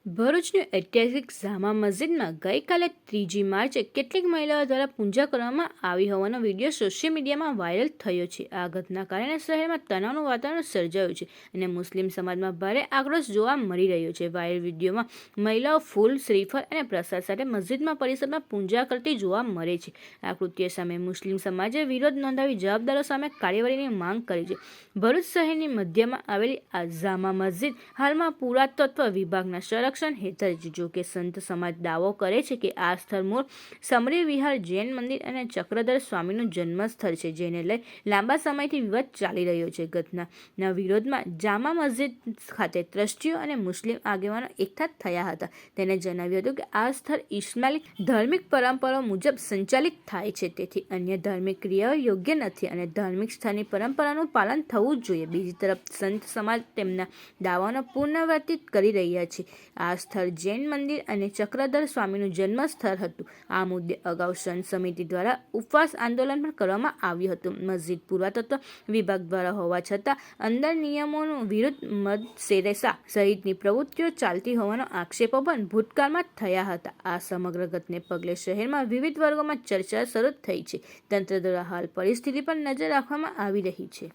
ભરૂચની ઐતિહાસિક જામા મસ્જિદમાં ગઈકાલે 3જી માર્ચે કેટલીક મહિલાઓ દ્વારા પૂજા કરવામાં આવી હોવાનો વિડીયો સોશિયલ મીડિયામાં વાયરલ થયો છે. આ ઘટના કારણે શહેરમાં તણાવનું વાતાવરણ સર્જાયું છે અને મુસ્લિમ સમાજમાં ભારે આક્રોશ જોવા મળી રહ્યો છે. વાયરલ વિડીયોમાં મહિલાઓ ફૂલ, શ્રીફળ અને પ્રસાદ સાથે મસ્જિદમાં પરિસરમાં પૂજા કરતી જોવા મળે છે. આ કૃત્ય સામે મુસ્લિમ સમાજે વિરોધ નોંધાવી જવાબદારો સામે કાર્યવાહીની માંગ કરી છે. ભરૂચ શહેરની મધ્યમાં આવેલી આ જામા મસ્જિદ હાલમાં પુરાતત્વ વિભાગના સંરક્ષણ હેઠળ છે. જો કે સંત સમાજ દાવો કરે છે કે આ સ્થળ મૂળ સમરી વિહાર જૈન મંદિર અને ચક્રધર સ્વામીનું જન્મસ્થળ છે, જેને લઈ લાંબા સમયથી વિવાદ ચાલી રહ્યો છે. ઘટનાના વિરોધમાં જામા મસ્જિદ ખાતે ટ્રસ્ટીઓ અને મુસ્લિમ આગેવાનો એકઠા થયા હતા. તેને જણાવ્યું હતું કે આ સ્થળ ઇસ્લામિક ધાર્મિક પરંપરાઓ મુજબ સંચાલિત થાય છે, તેથી અન્ય ધાર્મિક ક્રિયાઓ યોગ્ય નથી અને ધાર્મિક સ્થળની પરંપરાનું પાલન થવું જોઈએ. બીજી તરફ સંત સમાજ તેમના દાવાનો પુનરાવર્તિત કરી રહ્યા છે. આ સ્થળ જૈન મંદિર અને ચક્રધર સ્વામીનું જન્મસ્થળ હતું. આ મુદ્દે અગાઉ સંત સમિતિ દ્વારા ઉપવાસ આંદોલન પણ કરવામાં આવ્યું હતું. મસ્જિદ પુરાતત્વ વિભાગ દ્વારા હોવા છતાં અંદર નિયમોનું વિરુદ્ધ મદરેસા સહિતની પ્રવૃત્તિઓ ચાલતી હોવાનો આક્ષેપો પણ ભૂતકાળમાં થયા હતા. આ સમગ્ર ઘટનાને પગલે શહેરમાં વિવિધ વર્ગોમાં ચર્ચા શરૂ થઈ છે. તંત્ર દ્વારા હાલ પરિસ્થિતિ પર નજર રાખવામાં આવી રહી છે.